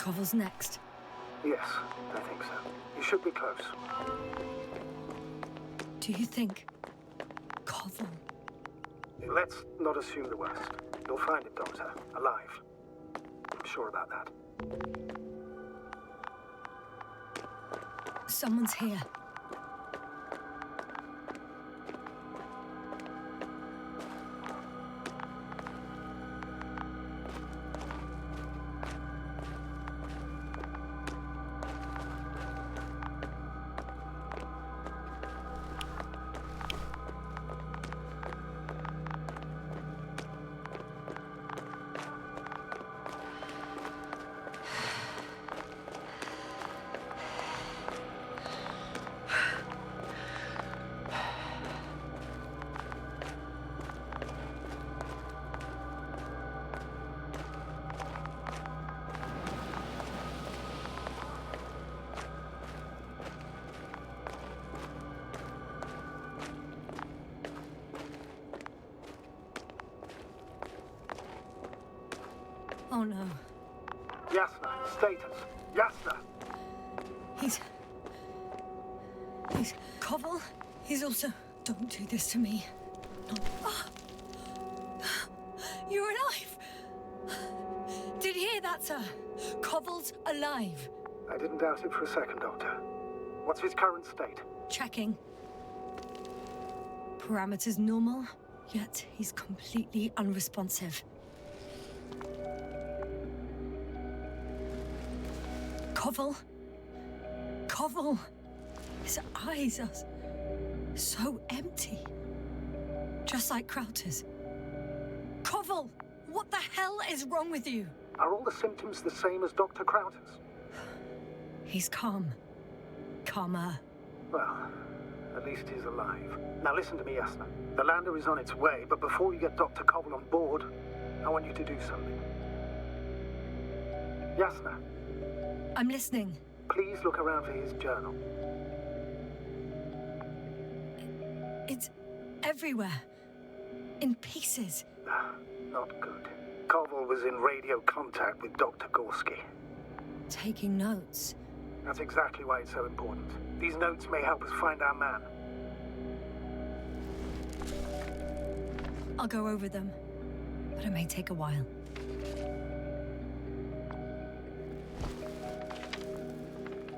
Koval's next. Yes, I think so. You should be close. Do you think... Koval? Let's not assume the worst. You'll find it, Doctor. Alive. I'm sure about that. Someone's here. Oh no. Yasna, status. Yasna! He's Koval? He's also... Don't do this to me. Not... You're alive! Did you hear that, sir? Koval's alive. I didn't doubt it for a second, Doctor. What's his current state? Checking. Parameters normal, yet he's completely unresponsive. Koval? Koval! His eyes are so empty. Just like Krauter's. Koval! What the hell is wrong with you? Are all the symptoms the same as Dr. Krauter's? He's calm. Calmer. Well, at least he's alive. Now listen to me, Yasna. The lander is on its way, but before you get Dr. Koval on board, I want you to do something. Yasna. I'm listening. Please look around for his journal. It's everywhere. In pieces. Not good. Koval was in radio contact with Dr. Gorski. Taking notes. That's exactly why it's so important. These notes may help us find our man. I'll go over them, but it may take a while.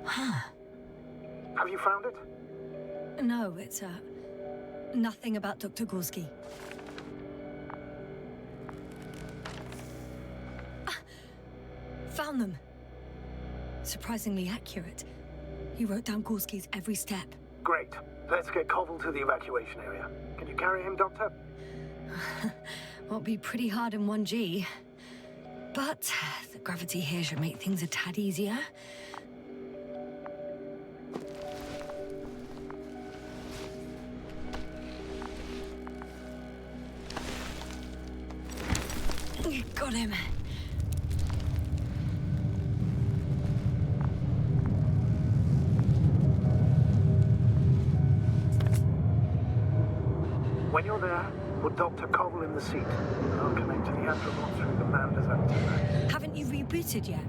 Huh. Have you found it? No, it's, nothing about Dr. Gorski. Found them. Surprisingly accurate. He wrote down Gorski's every step. Great. Let's get Koval to the evacuation area. Can you carry him, Doctor? Won't be pretty hard in 1G. But the gravity here should make things a tad easier. Got him. When you're there, put Dr. Koval in the seat. I'll connect to the Andromon through the Lander's antenna. Haven't you rebooted yet?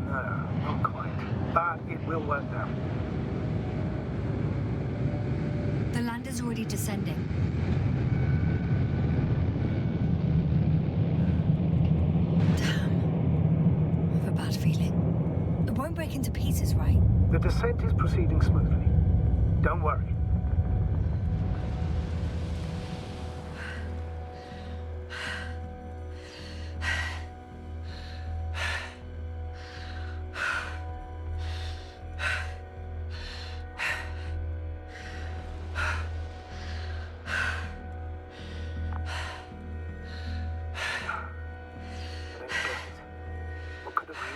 No, not quite. But it will work now. The Lander's already descending. Damn. I have a bad feeling. It won't break into pieces, right? The descent is proceeding smoothly. Don't worry.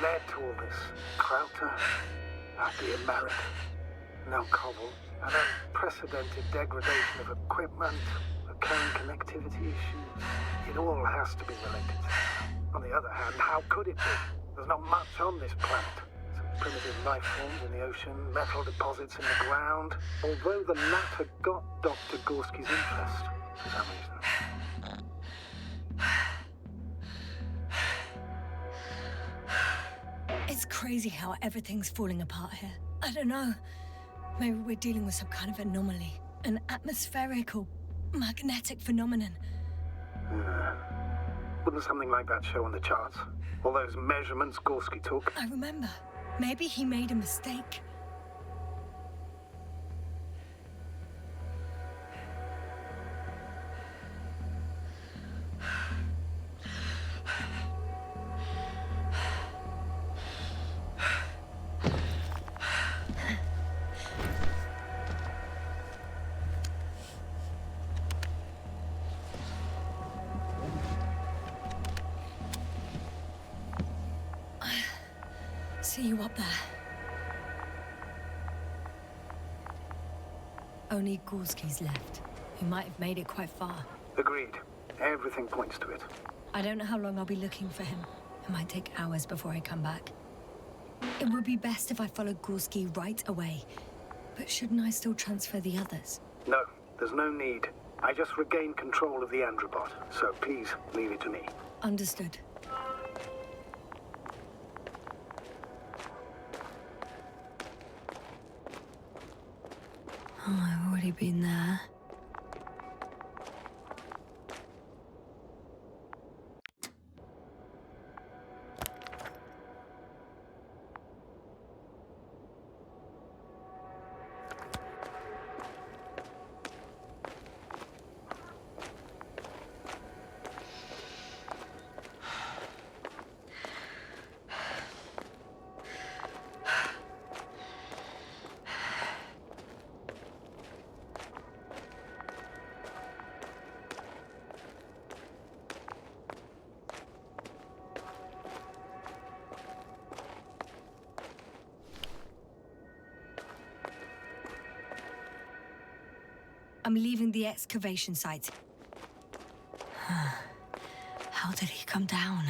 Led to all this. Krauter, the American, now Koval, an unprecedented degradation of equipment, recurring connectivity issues. It all has to be related. On the other hand, how could it be? There's not much on this planet. Some primitive life forms in the ocean, metal deposits in the ground. Although the latter got Dr. Gorski's interest, for some reason. It's crazy how everything's falling apart here. I don't know. Maybe we're dealing with some kind of anomaly. An atmospheric or magnetic phenomenon. Wouldn't something like that show on the charts? All those measurements Gorski took? I remember. Maybe he made a mistake. See you up there. Only Gorski's left. He might have made it quite far. Agreed. Everything points to it. I don't know how long I'll be looking for him. It might take hours before I come back. It would be best if I followed Gorski right away. But shouldn't I still transfer the others? No, there's no need. I just regained control of the Androbot, so please leave it to me. Understood. Oh, I've already been there. I'm leaving the excavation site. How did he come down?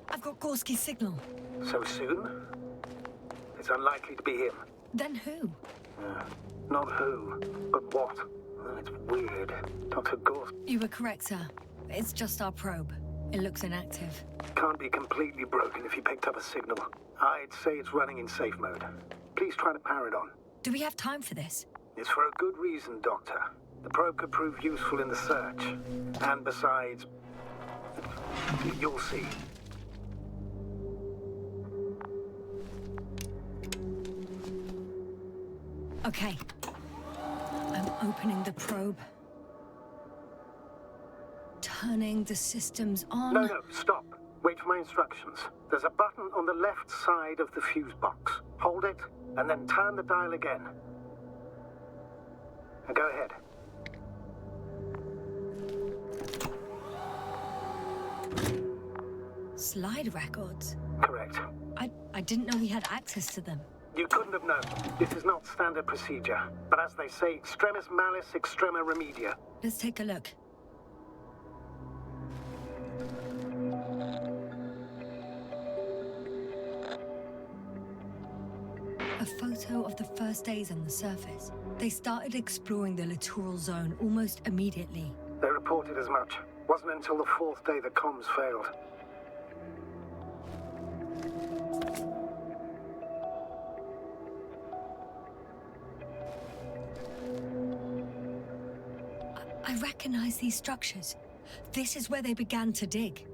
I've got Gorski's signal. So soon? It's unlikely to be him. Then who? Not who, but what. It's weird. Dr. Gorski You were correct, sir. It's just our probe. It looks inactive. can't be completely broken if he picked up a signal. I'd say it's running in safe mode. Please try to power it on. Do we have time for this? It's for a good reason, Doctor. The probe could prove useful in the search. And besides, you'll see. Okay. I'm opening the probe. Turning the systems on. No, stop. Wait for my instructions. There's a button on the left side of the fuse box. Hold it, and then turn the dial again. Now go ahead. Slide records? Correct. I didn't know we had access to them. You couldn't have known. This is not standard procedure. But as they say, extremis malice, extrema remedia. Let's take a look. A photo of the first days on the surface. They started exploring the littoral zone almost immediately. They reported as much. Wasn't until the fourth day the comms failed. I recognize these structures. This is where they began to dig.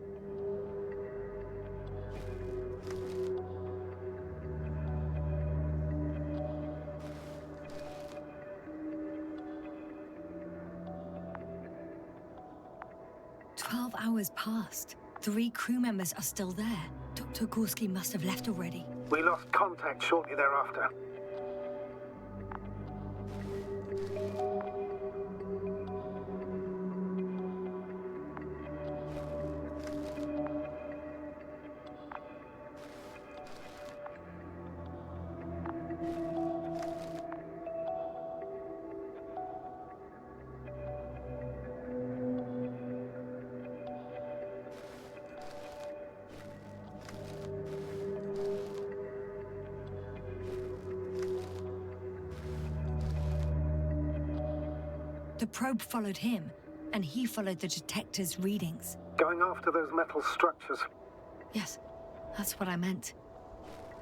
Hours passed. 3 crew members are still there. Dr. Gorski must have left already. We lost contact shortly thereafter. The probe followed him, and he followed the detector's readings. Going after those metal structures. Yes, that's what I meant.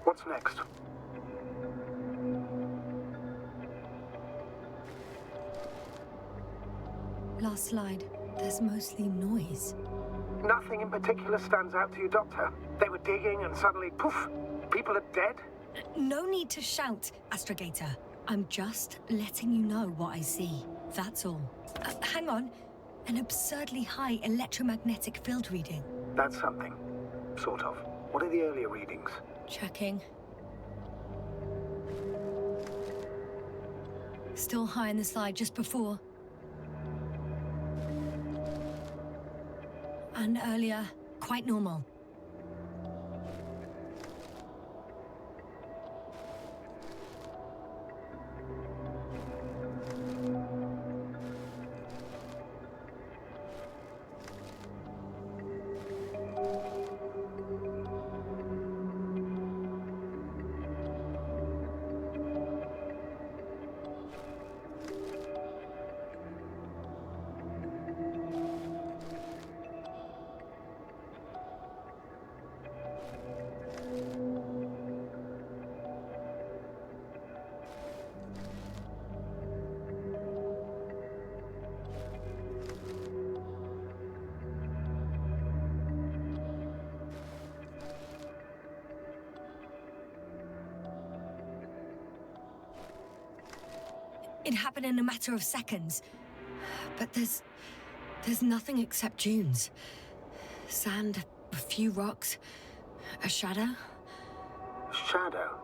What's next? Last slide. There's mostly noise. Nothing in particular stands out to you, Doctor? They were digging and suddenly, poof, people are dead? No need to shout, Astrogator. I'm just letting you know what I see. That's all. Hang on. An absurdly high electromagnetic field reading. That's something. Sort of. What are the earlier readings? Checking. Still high in the slide just before. And earlier, quite normal. It happened in a matter of seconds. But there's nothing except dunes. Sand, a few rocks, a shadow. Shadow?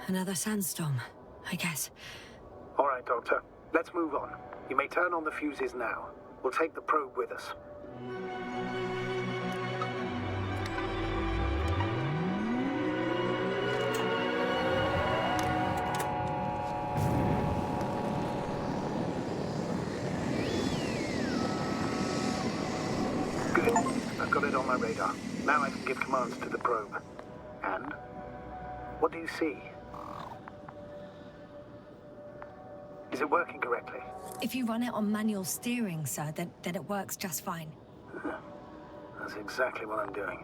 Another sandstorm, I guess. All right, Doctor. Let's move on. You may turn on the fuses now. We'll take the probe with us. Good. I've got it on my radar. Now I can give commands to the probe. And? What do you see? Is it working correctly? If you run it on manual steering, sir, then it works just fine. That's exactly what I'm doing.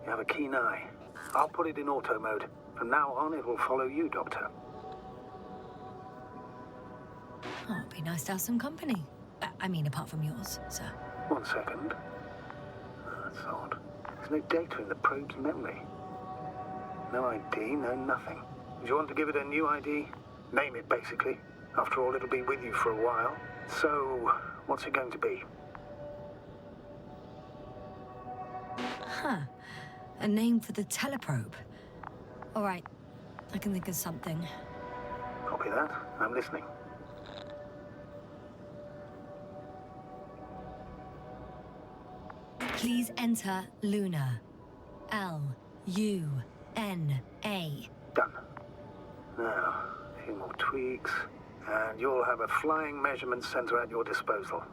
You have a keen eye. I'll put it in auto mode. From now on, it will follow you, Doctor. Oh, it'd be nice to have some company. I mean, apart from yours, sir. 1 second. That's odd. There's no data in the probe's memory. No ID, no nothing. Do you want to give it a new ID? Name it, basically. After all, it'll be with you for a while. So, what's it going to be? Huh. A name for the teleprobe. All right. I can think of something. Copy that. I'm listening. Please enter Luna. L-U-N-A. Done. Now, a few more tweaks, and you'll have a flying measurement center at your disposal.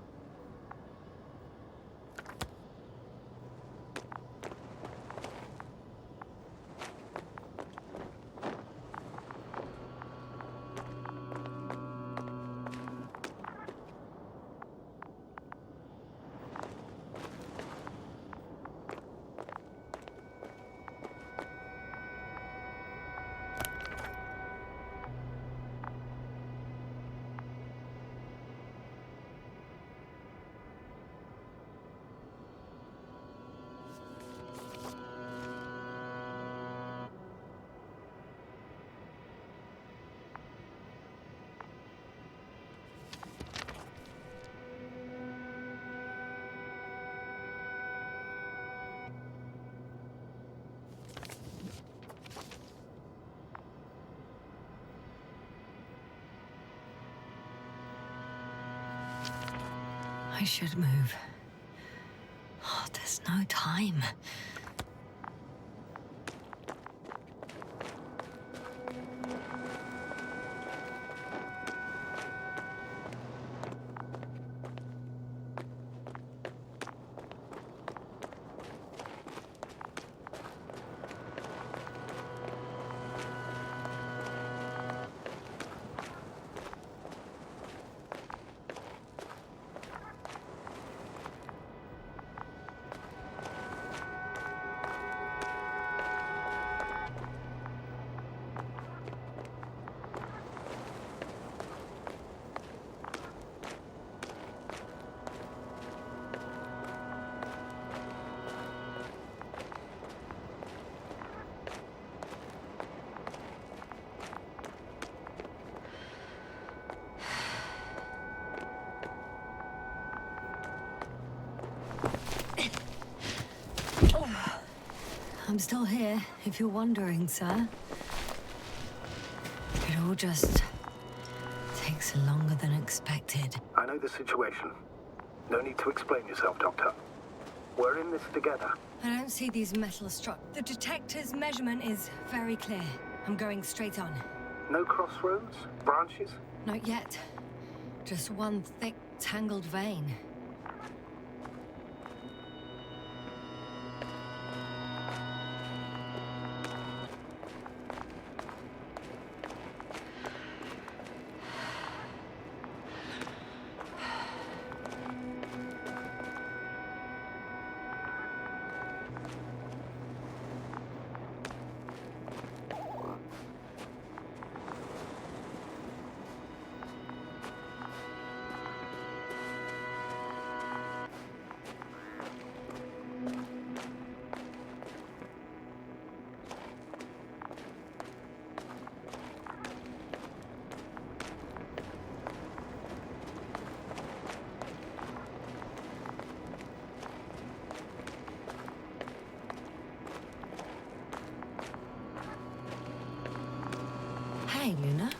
I should move. Oh, there's no time. I'm still here, if you're wondering, sir. It all just takes longer than expected. I know the situation. No need to explain yourself, Doctor. We're in this together. I don't see these metal structures. The detector's measurement is very clear. I'm going straight on. No crossroads? Branches? Not yet. Just one thick, tangled vein. Hey, Luna.